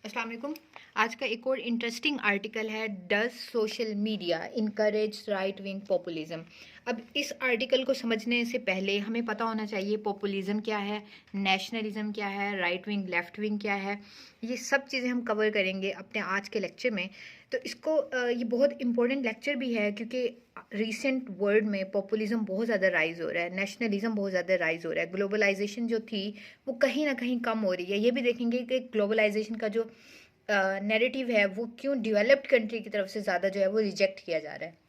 अस्सलाम वालेकुम। आज का एक और इंटरेस्टिंग आर्टिकल है, does social media encourage right wing populism. अब इस आर्टिकल को समझने से पहले हमें पता होना चाहिए पॉपुलिज्म क्या है, नेशनलिज्म क्या है, राइट विंग लेफ्ट विंग क्या है। ये सब चीज़ें हम कवर करेंगे अपने आज के लेक्चर में। तो ये बहुत इंपॉर्टेंट लेक्चर भी है क्योंकि रिसेंट वर्ल्ड में पॉपुलिज्म बहुत ज़्यादा राइज हो रहा है, नेशनलिज्म बहुत ज़्यादा राइज हो रहा है। ग्लोबलाइजेशन जो थी वो कहीं ना कहीं कम हो रही है। ये भी देखेंगे कि ग्लोबलाइजेशन का जो नैरेटिव है वो क्यों डेवलप्ड कंट्री की तरफ से ज़्यादा जो है वो रिजेक्ट किया जा रहा है।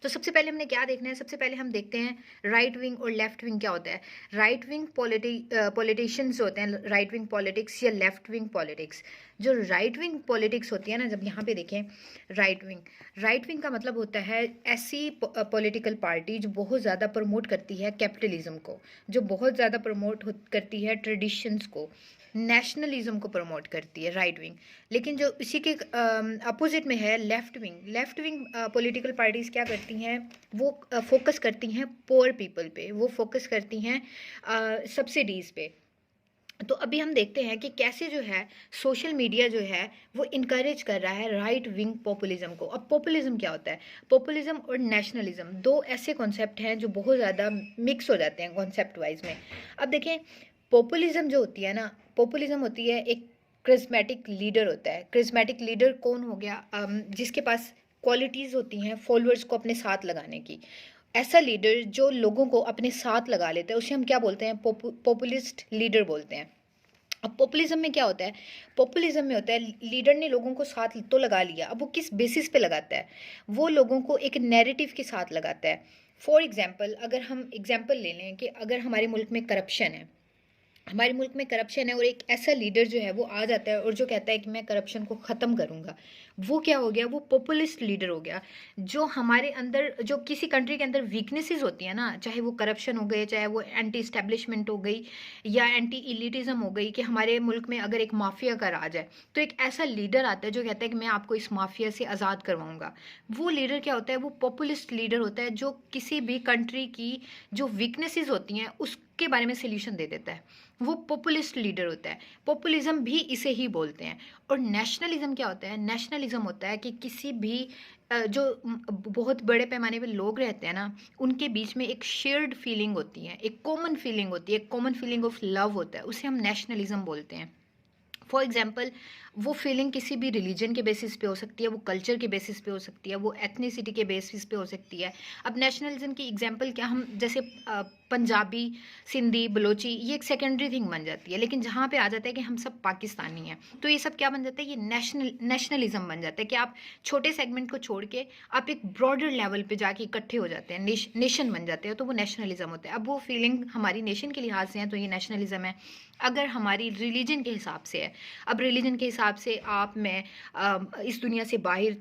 तो सबसे पहले हमने क्या देखना है, सबसे पहले हम देखते हैं राइट विंग और लेफ्ट विंग क्या होता है। राइट विंग पॉलिटिशियंस होते हैं, राइट विंग पॉलिटिक्स या लेफ्ट विंग पॉलिटिक्स। जो राइट विंग पॉलिटिक्स होती है ना, जब यहाँ पे देखें राइट विंग का मतलब होता है ऐसी पॉलिटिकल पार्टी जो बहुत ज़्यादा प्रमोट करती है कैपिटलिज्म को, जो बहुत ज़्यादा प्रमोट करती है ट्रेडिशंस को, नेशनलिज्म को प्रमोट करती है राइट विंग। लेकिन जो इसी के अपोजिट में है लेफ्ट विंग पॉलिटिकल पार्टीज़ क्या करती हैं, वो फोकस करती हैं पुअर पीपल पे, वो फोकस करती हैं सब्सिडीज़ पे। तो अभी हम देखते हैं कि कैसे जो है सोशल मीडिया जो है वो इनकरेज कर रहा है राइट विंग पॉपुलिज्म को। अब पॉपुलिज्म क्या होता है? पॉपुलिज्म और नेशनलिज्म दो ऐसे कॉन्सेप्ट हैं जो बहुत ज़्यादा मिक्स हो जाते हैं कॉन्सेप्ट वाइज में। अब देखें, पॉपुलिज्म जो होती है ना, पॉपुलिज्म होती है एक क्रिस्मेटिक लीडर होता है। क्रिस्मेटिक लीडर कौन हो गया? जिसके पास क्वालिटीज़ होती हैं फॉलोअर्स को अपने साथ लगाने की। ऐसा लीडर जो लोगों को अपने साथ लगा लेता है उसे हम क्या बोलते हैं? पॉपुलिस्ट लीडर बोलते हैं। अब पॉपुलिज्म में क्या होता है? पॉपुलिज्म में होता है लीडर ने लोगों को साथ तो लगा लिया, अब वो किस बेसिस पे लगाता है? वो लोगों को एक नैरेटिव के साथ लगाता है। फॉर एग्जाम्पल, अगर हम एग्जाम्पल ले लें कि अगर हमारे मुल्क में करप्शन है, हमारे मुल्क में करप्शन है और एक ऐसा लीडर जो है वो आ जाता है और जो कहता है कि मैं करप्शन को ख़त्म करूँगा, वो क्या हो गया? वो पॉपुलिस्ट लीडर हो गया। जो हमारे अंदर, जो किसी कंट्री के अंदर वीकनेसेस होती है ना, चाहे वो करप्शन हो गए, चाहे वो एंटी इस्टेब्लिशमेंट हो गई या एंटी इलिटिज्म हो गई, कि हमारे मुल्क में अगर एक माफिया का राज है तो एक ऐसा लीडर आता है जो कहता है कि मैं आपको इस माफिया से आज़ाद करवाऊंगा। वो लीडर क्या होता है? वो पॉपुलिस्ट लीडर होता है जो किसी भी कंट्री की जो वीकनेसेस होती हैं उसके बारे में सोल्यूशन दे देता है। वो पॉपुलिस्ट लीडर होता है। पॉपुलिज्म भी इसे ही बोलते हैं। और नेशनलिज्म क्या होता है? नेशनलिज्म होता है कि किसी भी जो बहुत बड़े पैमाने पे लोग रहते हैं ना, उनके बीच में एक शेयर्ड फीलिंग होती है, एक कॉमन फीलिंग होती है, एक कॉमन फीलिंग ऑफ लव होता है, उसे हम नेशनलिज्म बोलते हैं। फॉर एग्जाम्पल, वो फीलिंग किसी भी रिलीजन के बेसिस पे हो सकती है, वो कल्चर के बेसिस पे हो सकती है, वो एथनिसिटी के बेसिस पे हो सकती है। अब नेशनलिज्म की एग्जाम्पल क्या, हम जैसे पंजाबी, सिंधी, बलोची, ये एक सेकेंडरी थिंग बन जाती है। लेकिन जहाँ पे आ जाता है कि हम सब पाकिस्तानी हैं, तो ये सब क्या बन जाता है? ये नेशनलिज्म बन जाता है कि आप छोटे सेगमेंट को छोड़ के आप एक ब्रॉडर लेवल पे जाके इकट्ठे हो जाते हैं, नेशन बन जाते हैं, तो वो नेशनलिज्म होता है। अब वो फीलिंग हमारी नेशन के लिहाज से है तो ये नेशनलिज्म है। अगर हमारी रिलीजन के हिसाब से है, अब रिलीजन के हिसाब से आप, मैं इस दुनिया से बाहर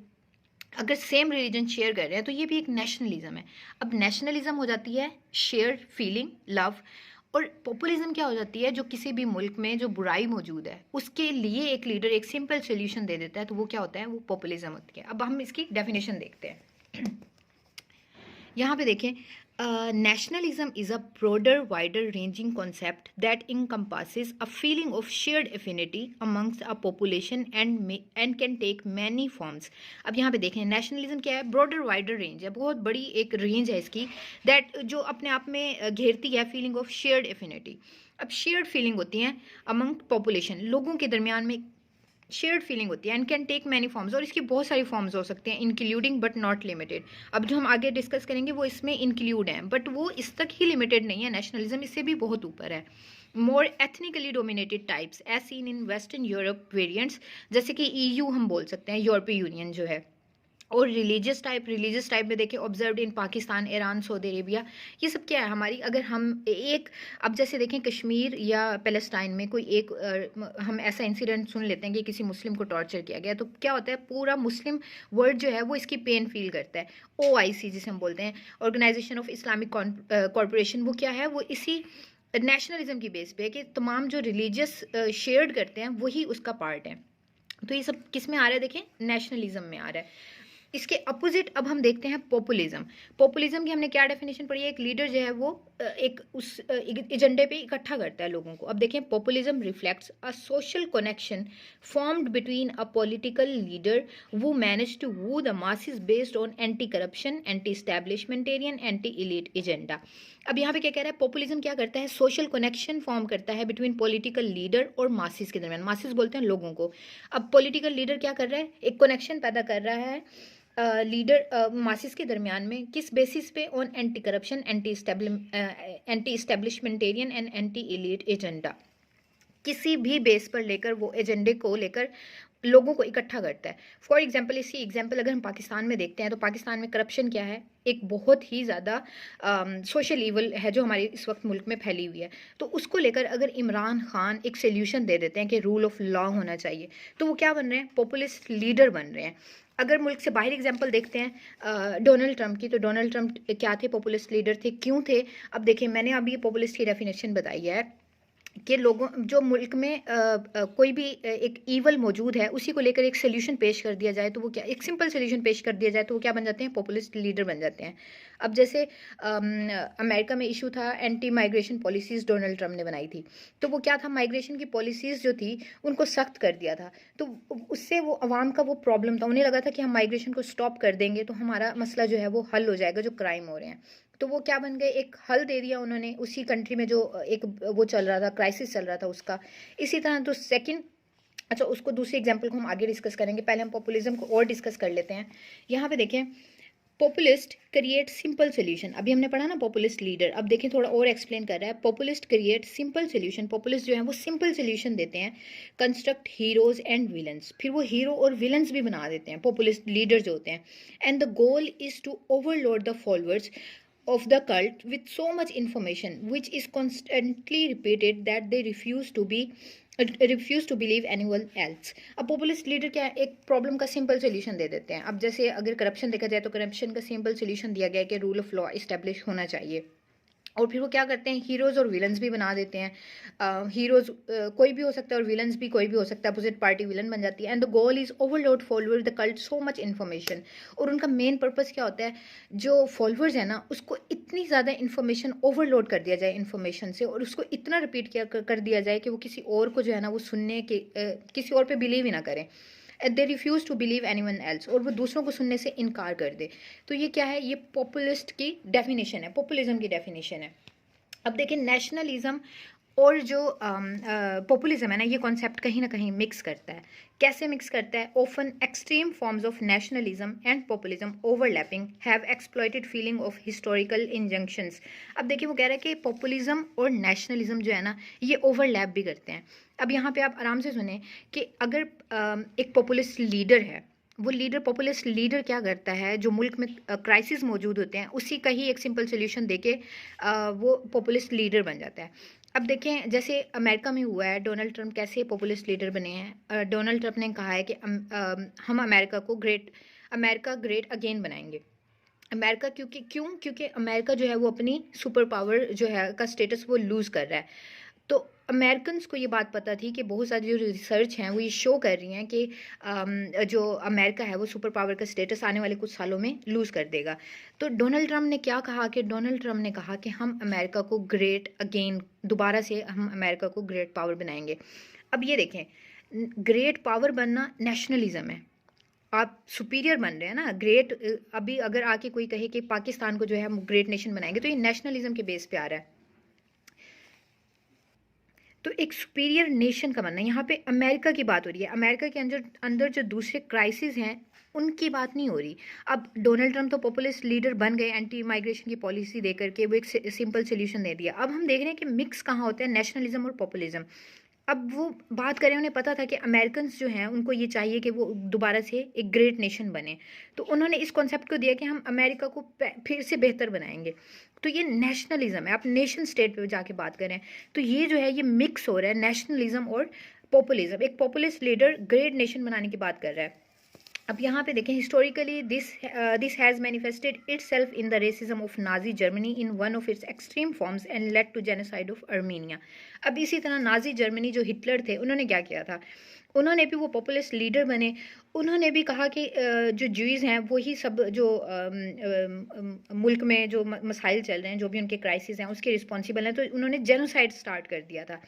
अगर सेम रिलीजन शेयर कर रहे हैं तो ये भी एक नेशनलिज्म है। अब नेशनलिज्म हो जाती है शेयर्ड फीलिंग, लव। और पॉपुलिज्म क्या हो जाती है? जो किसी भी मुल्क में जो बुराई मौजूद है उसके लिए एक लीडर एक सिंपल सोल्यूशन दे देता है, तो वो क्या होता है? वो पॉपुलिज्म होती है। अब हम इसकी डेफिनेशन देखते हैं। यहाँ पे देखें, nationalism is a broader, wider ranging concept that encompasses a feeling of shared affinity amongst a population and can take many forms. अब यहाँ पे देखें, नेशनलिज्म क्या है? ब्रॉडर वाइडर रेंज है, बहुत बड़ी एक रेंज है इसकी, दैट जो अपने आप में घेरती है फीलिंग ऑफ शेयर्ड एफिनिटी। अब शेयर्ड फीलिंग होती हैं अमंग पॉपुलेशन, लोगों के दरमियान में शेयर्ड फीलिंग होती है, and can take many forms, और इसकी बहुत सारी फॉर्म्स हो सकती हैं, इंक्लूडिंग बट नॉट लिमिटेड। अब जो हम आगे डिस्कस करेंगे वो इसमें इंक्लूड हैं, बट वो इस तक ही लिमिटेड नहीं है। नेशनलिज्म इससे भी बहुत ऊपर है। More ethnically dominated types as seen in western Europe variants, जैसे कि ईयू हम बोल सकते हैं, यूरोपीय यूनियन जो है। और रिलीजियस टाइप में देखें, observed in Pakistan, Iran, Saudi Arabia. ये सब क्या है हमारी? अगर हम एक, अब जैसे देखें कश्मीर या पैलेस्टाइन में कोई एक हम ऐसा इंसिडेंट सुन लेते हैं कि किसी मुस्लिम को टॉर्चर किया गया, तो क्या होता है? पूरा मुस्लिम वर्ल्ड जो है वो इसकी पेन फील करता है। OIC जिसे हम बोलते हैं, ऑर्गेनाइजेशन ऑफ इस्लामिक कॉरपोरेशन, वो क्या है? वो इसी नेशनलिज्म की बेस पे है कि तमाम जो रिलीजियस शेयर्ड करते हैं वही उसका पार्ट है। तो ये सब किस में आ रहा है? देखें, नेशनलिज्म में आ रहा है। इसके अपोजिट अब हम देखते हैं पॉपुलिज्म। पॉपुलिज्म की हमने क्या डेफिनेशन पढ़ी है? एक लीडर जो है वो एक उस एजेंडे पे इकट्ठा करता है लोगों को। अब देखें, populism reflects a social connection formed between a political leader who manage to woo the masses based on anti corruption, anti establishmentarian, anti elite agenda. अब यहाँ पे क्या कह रहा है? पॉपुलिज्म क्या करता है? सोशल कनेक्शन फॉर्म करता है बिटवीन पॉलिटिकल लीडर और मासेस के दरमियान। मासेस बोलते हैं लोगों को। अब पॉलिटिकल लीडर क्या कर रहा है? एक कनेक्शन पैदा कर रहा है लीडर मासिस के दरमियान में, किस बेसिस पे? On anti corruption, anti establishmentarian and anti elite agenda. किसी भी बेस पर लेकर वो एजेंडे को लेकर लोगों को इकट्ठा करता है। फॉर एग्जाम्पल, इसकी एग्जाम्पल अगर हम पाकिस्तान में देखते हैं तो पाकिस्तान में करप्शन क्या है? एक बहुत ही ज़्यादा सोशल ईवल है जो हमारे इस वक्त मुल्क में फैली हुई है। तो उसको लेकर अगर इमरान खान एक सोल्यूशन दे देते हैं कि रूल ऑफ लॉ होना चाहिए, तो वो क्या बन रहे हैं? पॉपुलिस्ट लीडर बन रहे हैं। अगर मुल्क से बाहर एग्जाम्पल देखते हैं डोनाल्ड ट्रंप की, तो डोनाल्ड ट्रंप क्या थे? पॉपुलिस्ट लीडर थे। क्यों थे? अब देखिए, मैंने अभी पॉपुलिस्ट की डेफिनेशन बताई है कि लोगों जो मुल्क में कोई भी एक ईवल मौजूद है उसी को लेकर एक सोल्यूशन पेश कर दिया जाए तो वो क्या? एक सिंपल सोल्यूशन पेश कर दिया जाए तो वो क्या बन जाते हैं? पॉपुलिस्ट लीडर बन जाते हैं। अब जैसे अमेरिका में इशू था anti migration policies Donald Trump ने बनाई थी। तो वो क्या था? माइग्रेशन की पॉलिसीज़ जो थी उनको सख्त कर दिया था। तो उससे वो अवाम का वो प्रॉब्लम था, उन्हें लगा था कि हम माइग्रेशन को स्टॉप कर देंगे तो हमारा मसला जो है वो हल हो जाएगा, जो क्राइम हो रहे हैं। तो वो क्या बन गए? एक हल दे दिया उन्होंने उसी कंट्री में जो एक वो चल रहा था, क्राइसिस चल रहा था उसका। इसी तरह तो सेकंड, अच्छा उसको दूसरी एग्जांपल को हम आगे डिस्कस करेंगे, पहले हम पॉपुलिज्म को और डिस्कस कर लेते हैं। यहाँ पे देखें, पॉपुलिस्ट क्रिएट सिंपल सोल्यूशन। अभी हमने पढ़ा ना पॉपुलिस्ट लीडर, अब देखें थोड़ा और एक्सप्लेन कर रहा है। Populist create simple solution. Populist जो है वो सिंपल सोल्यूशन देते हैं। कंस्ट्रक्ट हीरोज एंड विलन्स, फिर वो हीरो और विलन्स भी बना देते हैं पॉपुलिस्ट लीडर जो होते हैं। And the goal is to overload the followers of the cult with so much information which is constantly repeated that they refuse to believe anyone else। अब पॉपुलिस्ट लीडर क्या है? एक प्रॉब्लम का simple solution दे देते हैं। अब जैसे अगर करप्शन देखा जाए तो करप्शन का सिंपल सोल्यूशन दिया गया है कि रूल ऑफ लॉ इस्टेब्लिश होना चाहिए। और फिर वो क्या करते हैं? हीरोज़ और विलन्स भी बना देते हैं। हीरोज़ कोई भी हो सकता है और विलन्स भी कोई भी हो सकता है, अपोजिट पार्टी विलन बन जाती है। And the goal is overload follower the cult so much information. और उनका मेन पर्पस क्या होता है? जो फॉलोअर्स है ना उसको इतनी ज़्यादा इन्फॉर्मेशन ओवरलोड कर दिया जाए इन्फॉर्मेशन से, और उसको इतना रिपीट किया कर दिया जाए कि वो किसी और को जो है ना वो सुनने के किसी और पे बिलीव ही ना करें। They refuse to believe anyone else, और वो दूसरों को सुनने से इनकार कर दे। तो ये क्या है? ये पॉपुलिस्ट की डेफिनेशन है, पॉपुलिज्म की डेफिनेशन है। अब देखिए, नेशनलिज्म और जो पॉपुलिज्म है ना, ये कॉन्सेप्ट कहीं ना कहीं मिक्स करता है। कैसे मिक्स करता है? Often extreme forms of nationalism and populism overlapping have exploited feeling of historical injunctions. अब देखिए, वो कह रहा है कि पॉपुलिज्म और नेशनलिज्म जो है ना ये ओवरलैप भी करते हैं। अब यहाँ पे आप आराम से सुने कि अगर एक पॉपुलिस्ट लीडर है, वो लीडर पॉपुलिस्ट लीडर क्या करता है? जो मुल्क में क्राइसिस मौजूद होते हैं उसी का ही एक सिंपल सोल्यूशन देके वो पॉपुलिस्ट लीडर बन जाता है। अब देखें, जैसे अमेरिका में हुआ है, डोनाल्ड ट्रंप कैसे पॉपुलिस्ट लीडर बने हैं। डोनाल्ड ट्रंप ने कहा है कि हम अमेरिका ग्रेट अगेन बनाएंगे। अमेरिका क्योंकि अमेरिका जो है वो अपनी सुपर पावर जो है का स्टेटस वो लूज़ कर रहा है। तो अमेरिकन को ये बात पता थी कि बहुत सारी जो रिसर्च हैं वो ये शो कर रही हैं कि जो अमेरिका है वो सुपर पावर का स्टेटस आने वाले कुछ सालों में लूज़ कर देगा। तो डोनाल्ड ट्रंप ने क्या कहा? कि डोनाल्ड ट्रंप ने कहा कि हम अमेरिका को ग्रेट अगेन, दोबारा से हम अमेरिका को ग्रेट पावर बनाएंगे। अब ये देखें, ग्रेट पावर बनना नेशनलिज्म है। आप सुपीरियर बन रहे हैं ना, ग्रेट। अभी अगर आके कोई कहे कि पाकिस्तान को जो है हम ग्रेट नेशन बनाएंगे, तो ये नेशनलिज्म के बेस पे आ रहा है। तो एक सुपीरियर नेशन का बनना, यहाँ पे अमेरिका की बात हो रही है। अमेरिका के अंदर जो दूसरे क्राइसिस हैं उनकी बात नहीं हो रही। अब डोनाल्ड ट्रंप तो पॉपुलिस्ट लीडर बन गए एंटी माइग्रेशन की पॉलिसी देकर के, वो एक सिंपल सोल्यूशन दे दिया। अब हम देख रहे हैं कि मिक्स कहाँ होता है नेशनलिज्म और पॉपुलिज्म। अब वो बात करें, उन्हें पता था कि अमेरिकन जो हैं उनको ये चाहिए कि वो दोबारा से एक ग्रेट नेशन बने, तो उन्होंने इस कॉन्सेप्ट को दिया कि हम अमेरिका को फिर से बेहतर बनाएंगे। तो ये नेशनलिज्म है। आप नेशन स्टेट पे जाके बात करें तो ये जो है ये मिक्स हो रहा है नेशनलिज्म और पॉपुलिज्म। एक पॉपुलिस्ट लीडर ग्रेट नेशन बनाने की बात कर रहा है। अब यहाँ पे देखें, historically this has manifested itself in the racism of Nazi Germany in one of its extreme forms and led to genocide of Armenia. अब इसी तरह नाजी जर्मनी जो हिटलर थे उन्होंने क्या किया था? उन्होंने भी वो पॉपुलिस्ट लीडर बने। उन्होंने भी कहा कि जो ज्यूज़ हैं वही सब जो मुल्क में जो मसाइल चल रहे हैं, जो भी उनके क्राइसिस हैं उसके रिस्पॉन्सिबल हैं। तो उन्होंने जेनोसाइड स्टार्ट कर दिया था।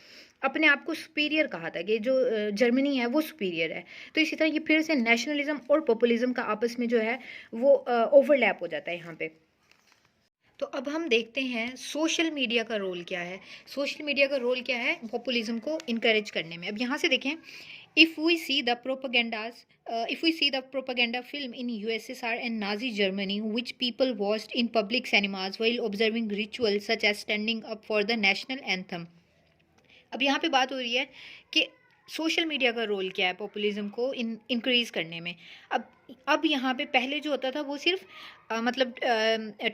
अपने आप को सुपीरियर कहा था कि जो जर्मनी है वो सुपीरियर है। तो इसी तरह ये फिर से नेशनलिज्म और पॉपुलिज्म का आपस में जो है वो ओवरलैप हो जाता है यहाँ पे। तो अब हम देखते हैं सोशल मीडिया का रोल क्या है। सोशल मीडिया का रोल क्या है पॉपुलिज्म को इनकरेज करने में। अब यहाँ से देखें, if we see the propagandas if we see the propaganda film in USSR and Nazi Germany, which people watched in public cinemas while observing rituals such as standing up for the national anthem। अब यहाँ पे बात हो रही है कि social media का role क्या है पॉपुलिज्म को इंक्रीज करने में। अब यहाँ पे पहले जो होता था वो सिर्फ मतलब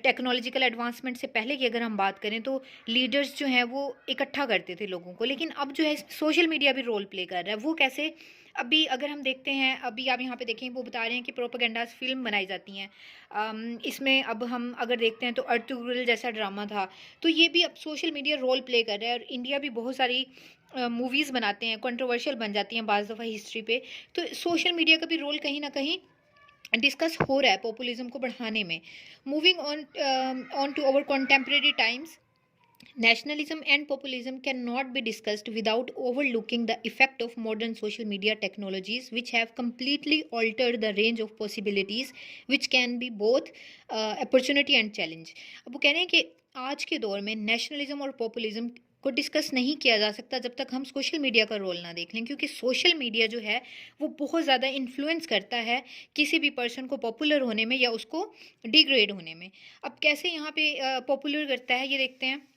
टेक्नोलॉजिकल एडवांसमेंट से पहले की अगर हम बात करें तो लीडर्स जो हैं वो इकट्ठा करते थे लोगों को, लेकिन अब जो है सोशल मीडिया भी रोल प्ले कर रहा है। वो कैसे? अभी अगर हम देखते हैं, अभी आप यहाँ पे देखें वो बता रहे हैं कि प्रोपेगेंडास फिल्म बनाई जाती हैं। इसमें अब हम अगर देखते हैं तो अर्तुगरुल जैसा ड्रामा था, तो ये भी अब सोशल मीडिया रोल प्ले कर रहा है। और इंडिया भी बहुत सारी मूवीज़ बनाते हैं, कंट्रोवर्शियल बन जाती हैं बाज़ दफ़ा हिस्ट्री पे। तो सोशल मीडिया का भी रोल कहीं ना कहीं डिस्कस हो रहा है पॉपुलिज्म को बढ़ाने में। Moving on to our contemporary times, nationalism and populism cannot be discussed without overlooking the effect of modern social media technologies, which have completely altered the range of possibilities, which can be both opportunity and challenge। अब वो कह रहे हैं कि आज के दौर में नेशनलिज्म और पॉपुलिज्म को डिस्कस नहीं किया जा सकता जब तक हम सोशल मीडिया का रोल ना देख लें, क्योंकि सोशल मीडिया जो है वो बहुत ज़्यादा इन्फ्लुएंस करता है किसी भी पर्सन को पॉपुलर होने में या उसको डिग्रेड होने में। अब कैसे यहाँ पे पॉपुलर करता है ये देखते हैं।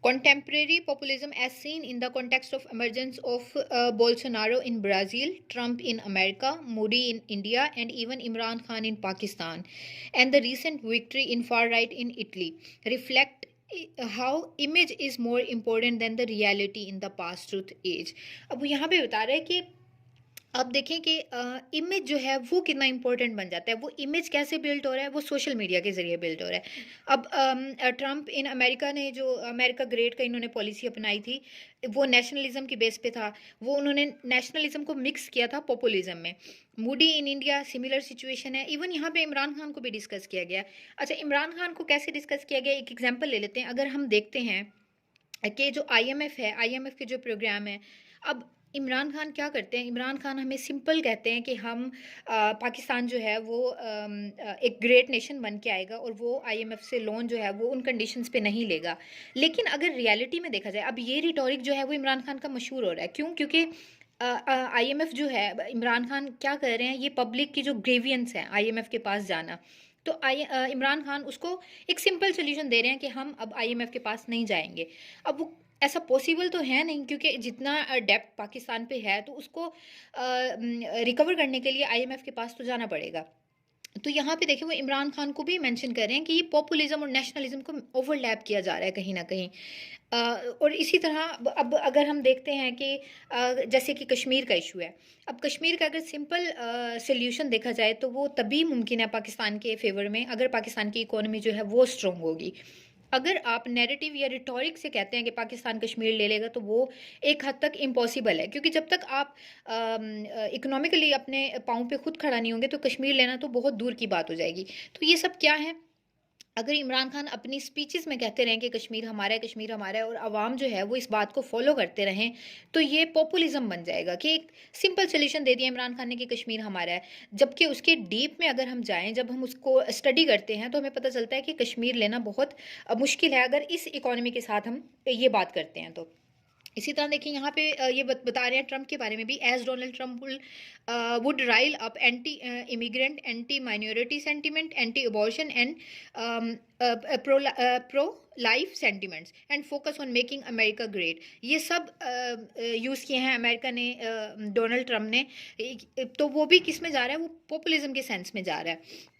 Contemporary populism, as seen in the context of emergence of Bolsonaro in Brazil, Trump in America, Modi in India, and even Imran Khan in Pakistan, and the recent victory in far right in Italy, reflect how image is more important than the reality in the past truth age। अब यहाँ पे बता रहे हैं कि अब देखें कि इमेज जो है वो कितना इंपॉर्टेंट बन जाता है। वो इमेज कैसे बिल्ड हो रहा है? वो सोशल मीडिया के ज़रिए बिल्ड हो रहा है। अब ट्रम्प इन अमेरिका ने जो अमेरिका ग्रेट का इन्होंने पॉलिसी अपनाई थी, वो नेशनलिज्म की बेस पे था। वो उन्होंने नेशनलिज्म को मिक्स किया था पॉपुलिज्म में। Moody in India similar situation है। इवन यहाँ पे इमरान खान को भी डिस्कस किया गया। अच्छा, इमरान खान को कैसे डिस्कस किया गया, एक एग्जाम्पल ले लेते हैं। अगर हम देखते हैं कि जो IMF है, IMF के जो प्रोग्राम है, अब इमरान खान क्या करते हैं? इमरान खान हमें सिंपल कहते हैं कि हम पाकिस्तान जो है वो एक ग्रेट नेशन बन के आएगा और वो IMF से लोन जो है वो उन कंडीशंस पे नहीं लेगा। लेकिन अगर रियलिटी में देखा जाए, अब ये रिटोरिक जो है वो इमरान खान का मशहूर हो रहा है। क्यों? क्योंकि IMF जो है, इमरान खान क्या कर रहे हैं, ये पब्लिक की जो ग्रेवियंस है IMF के पास जाना, तो इमरान खान उसको एक सिंपल सोल्यूशन दे रहे हैं कि हम अब IMF के पास नहीं जाएंगे। अब वो ऐसा पॉसिबल तो है नहीं, क्योंकि जितना डेप्थ पाकिस्तान पे है तो उसको रिकवर करने के लिए IMF के पास तो जाना पड़ेगा। तो यहाँ पे देखिए वो इमरान खान को भी मेंशन कर रहे हैं कि ये पॉपुलिज्म और नेशनलिज्म को ओवरलैप किया जा रहा है कहीं ना कहीं। और इसी तरह अब अगर हम देखते हैं कि जैसे कि कश्मीर का इशू है, अब कश्मीर का अगर सिंपल सोल्यूशन देखा जाए तो वो तभी मुमकिन है पाकिस्तान के फेवर में, अगर पाकिस्तान की इकोनॉमी जो है वो स्ट्रॉन्ग होगी। अगर आप नैरेटिव या रिटोरिक से कहते हैं कि पाकिस्तान कश्मीर ले लेगा तो वो एक हद तक इम्पॉसिबल है, क्योंकि जब तक आप इकोनॉमिकली अपने पाँव पे खुद खड़ा नहीं होंगे तो कश्मीर लेना तो बहुत दूर की बात हो जाएगी। तो ये सब क्या है? अगर इमरान खान अपनी स्पीचेस में कहते रहें कि कश्मीर हमारा है, कश्मीर हमारा है, और आवाम जो है वो इस बात को फॉलो करते रहें, तो ये पॉपुलिज्म बन जाएगा कि एक सिंपल सोल्यूशन दे दिया इमरान खान ने कि कश्मीर हमारा है। जबकि उसके डीप में अगर हम जाएं, जब हम उसको स्टडी करते हैं तो हमें पता चलता है कि कश्मीर लेना बहुत मुश्किल है अगर इस इकोनॉमी के साथ हम ये बात करते हैं तो। इसी तरह देखिए यहाँ पे ये बता रहे हैं ट्रम्प के बारे में भी, as Donald Trump would Rahul up anti immigrant, anti minority sentiment, anti abortion and pro life sentiments and focus on making America great. ये सब यूज़ किए हैं अमेरिका ने, डोनाल्ड ट्रम्प ने। तो वो भी किस में जा रहा है? वो पॉपुलिज्म के सेंस में जा रहा है।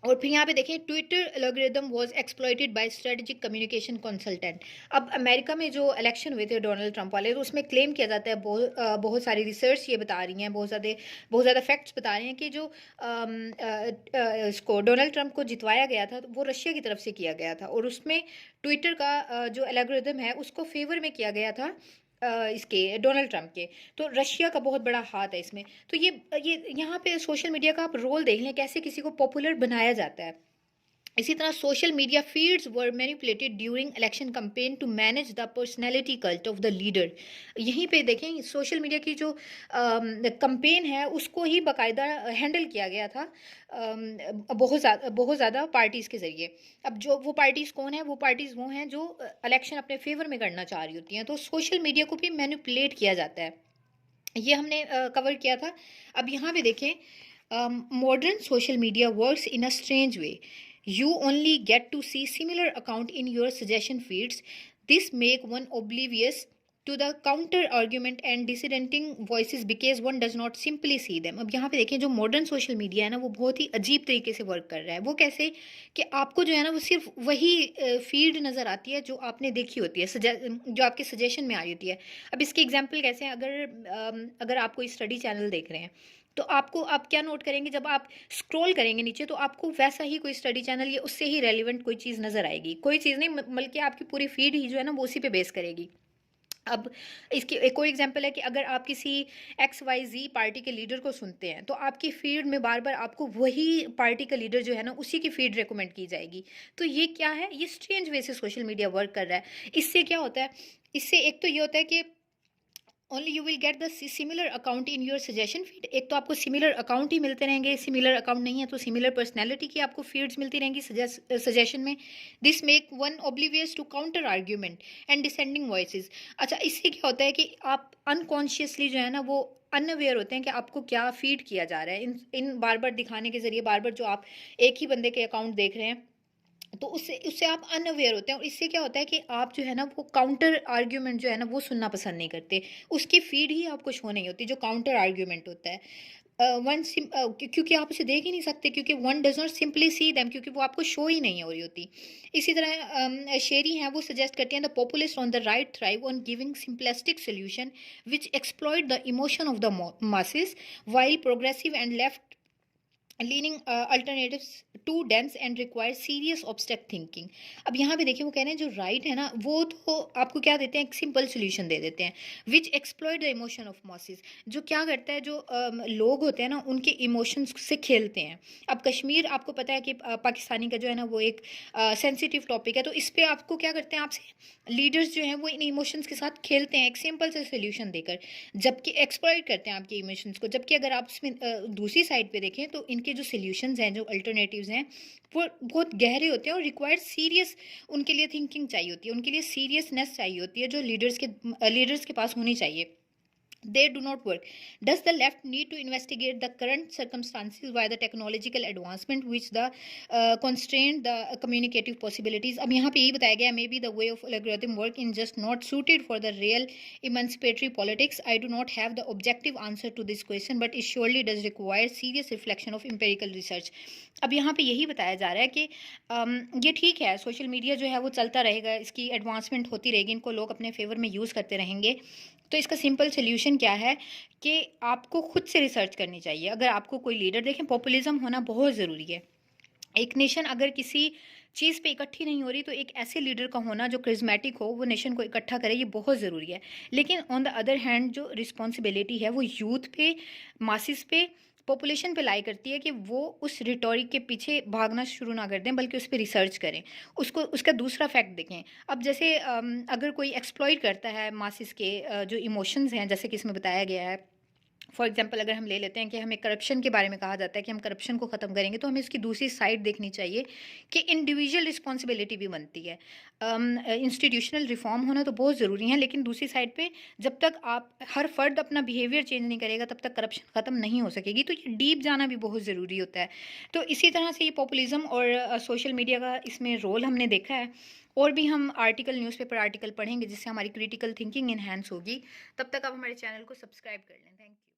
और फिर यहाँ पे देखिए, Twitter algorithm was exploited bye strategic communication consultant. अब अमेरिका में जो इलेक्शन हुए थे डोनाल्ड ट्रंप वाले, तो उसमें क्लेम किया जाता है, बहुत सारी रिसर्च ये बता रही हैं, बहुत ज़्यादा फैक्ट्स बता रहे हैं कि जो इसको डोनाल्ड ट्रंप को जितवाया गया था तो वो रशिया की तरफ से किया गया था, और उसमें ट्विटर का जो एल्गोरिदम है उसको फेवर में किया गया था इसके डोनाल्ड ट्रंप के। तो रशिया का बहुत बड़ा हाथ है इसमें। तो ये यहाँ पे सोशल मीडिया का आप रोल देख लें, कैसे किसी को पॉपुलर बनाया जाता है। इसी तरह social media feeds were manipulated during election campaign to manage the personality cult of the leader. यहीं पे देखें सोशल मीडिया की जो कैंपेन है उसको ही बाकायदा हैंडल किया गया था बहुत ज़्यादा पार्टीज़ के ज़रिए। अब जो वो पार्टीज़ कौन है, वो पार्टीज़ वो हैं जो इलेक्शन अपने फेवर में करना चाह रही होती हैं। तो सोशल मीडिया को भी मैनिपुलेट किया जाता है, ये हमने कवर किया था। अब यहाँ पे देखें, modern social media works in a strange way. You only get to see similar account in your suggestion feeds. This make one oblivious to the counter argument and dissenting voices because one does not simply see them. अब यहाँ पे देखें, जो modern social media है ना वो बहुत ही अजीब तरीके से वर्क कर रहा है। वो कैसे कि आपको जो है ना वो सिर्फ वही फीड नज़र आती है जो आपने देखी होती है, जो आपके सजेशन में आई होती है। अब इसके एग्जांपल कैसे हैं, अगर आप कोई स्टडी चैनल देख रहे हैं तो आपको आप क्या नोट करेंगे, जब आप स्क्रॉल करेंगे नीचे तो आपको वैसा ही कोई स्टडी चैनल या उससे ही रेलिवेंट कोई चीज़ नज़र आएगी। कोई चीज़ नहीं, बल्कि आपकी पूरी फीड ही जो है ना वो उसी पे बेस करेगी। अब इसकी एक और एग्जांपल है कि अगर आप किसी XYZ पार्टी के लीडर को सुनते हैं तो आपकी फीड में बार बार आपको वही पार्टी का लीडर जो है ना उसी की फीड रिकमेंड की जाएगी। तो ये क्या है, ये स्ट्रेंज वे से सोशल मीडिया वर्क कर रहा है। इससे क्या होता है, इससे एक तो ये होता है कि only you will get the similar account in your suggestion feed. एक तो आपको सिमिलर अकाउंट ही मिलते रहेंगे, सिमिलर अकाउंट नहीं है तो सिमिलर पर्सनैलिटी की आपको फीड्स मिलती रहेंगी सजेशन में। This make one oblivious to counter argument and descending voices. अच्छा, इससे क्या होता है कि आप अनकॉन्शियसली जो है ना वो अनअवेयर होते हैं कि आपको क्या फीड किया जा रहा है। इन बार बार दिखाने के जरिए, बार बार जो आप एक ही बंदे के अकाउंट देख रहे हैं तो उससे उससे आप अनअवेयर होते हैं, और इससे क्या होता है कि आप जो है ना वो काउंटर आर्ग्यूमेंट जो है ना वो सुनना पसंद नहीं करते। उसकी फीड ही आपको शो नहीं होती जो काउंटर आर्ग्यूमेंट होता है। क्योंकि आप उसे देख ही नहीं सकते, क्योंकि one does not simply see them, क्योंकि वो आपको शो ही नहीं हो रही होती। इसी तरह शेरी हैं, वो सजेस्ट करती हैं the populist on the right thrive on giving simplistic solution which exploit the emotion of the masses while progressive and left leaning alternatives to dense and require serious abstract thinking. अब यहाँ पे देखिए वो कह रहे हैं जो राइट है ना वो तो आपको क्या देते हैं, एक सिंपल सोल्यूशन दे देते हैं which exploit the emotion of masses. जो क्या करता है, जो लोग होते हैं ना उनके इमोशंस से खेलते हैं। अब कश्मीर आपको पता है कि पाकिस्तानी का जो है ना वो एक सेंसिटिव टॉपिक है, तो इस पर आपको क्या करते हैं, आपसे लीडर्स जो हैं वो इन इमोशंस के साथ खेलते हैं एक सिंपल से सोल्यूशन देकर, जबकि एक्सप्लॉइट करते हैं आपके इमोशंस को। जबकि अगर आप इसमें दूसरी साइड पे देखें तो इनके जो सोल्यूशंस हैं, जो अल्टरनेटिव्स हैं, वो बहुत गहरे होते हैं और रिक्वायर्ड सीरियस, उनके लिए थिंकिंग चाहिए होती है, उनके लिए सीरियसनेस चाहिए होती है, जो लीडर्स के पास होनी चाहिए। They do not work. Does the left need to investigate the current circumstances by the technological advancement which the constrain the communicative possibilities? अब यहाँ पे यही बताया गया, maybe the way of algorithm work in just not suited for the real emancipatory politics. I do not have the objective answer to this question, but it surely does require serious reflection of empirical research. अब यहाँ पे यही बताया जा रहा है कि ये ठीक है, सोशल मीडिया जो है वो चलता रहेगा, इसकी एडवांसमेंट होती रहेगी, इनको लोग अपने फेवर में यूज़ करते रहेंगे। तो इसका सिंपल सोल्यूशन क्या है कि आपको खुद से रिसर्च करनी चाहिए। अगर आपको कोई लीडर, देखें पॉपुलिज्म होना बहुत ज़रूरी है। एक नेशन अगर किसी चीज़ पे इकट्ठी नहीं हो रही तो एक ऐसे लीडर का होना जो क्रिज्मेटिक हो, वो नेशन को इकट्ठा करे, ये बहुत ज़रूरी है। लेकिन ऑन द अदर हैंड जो रिस्पॉन्सिबिलिटी है वो यूथ पे, मासिस पे, पॉपुलेशन पे लाई करती है कि वो उस रिटोरिक के पीछे भागना शुरू ना कर दें, बल्कि उस पर रिसर्च करें, उसको उसका दूसरा फैक्ट देखें। अब जैसे अगर कोई एक्सप्लॉइट करता है मासिस के जो इमोशंस हैं, जैसे कि इसमें बताया गया है, फॉर एग्जांपल अगर हम ले लेते हैं कि हमें करप्शन के बारे में कहा जाता है कि हम करप्शन को ख़त्म करेंगे, तो हमें इसकी दूसरी साइड देखनी चाहिए कि इंडिविजुअल रिस्पॉन्सिबिलिटी भी बनती है। इंस्टीट्यूशनल रिफॉर्म होना तो बहुत ज़रूरी है, लेकिन दूसरी साइड पे जब तक आप हर फर्द अपना बिहेवियर चेंज नहीं करेगा तब तक करप्शन ख़त्म नहीं हो सकेगी। तो ये डीप जाना भी बहुत ज़रूरी होता है। तो इसी तरह से ये पॉपुलिज्म और सोशल मीडिया का इसमें रोल हमने देखा है। और भी हम न्यूज़पेपर आर्टिकल पढ़ेंगे जिससे हमारी क्रिटिकल थिंकिंग इन्हेंस होगी। तब तक आप हमारे चैनल को सब्सक्राइब कर लें। Thank you.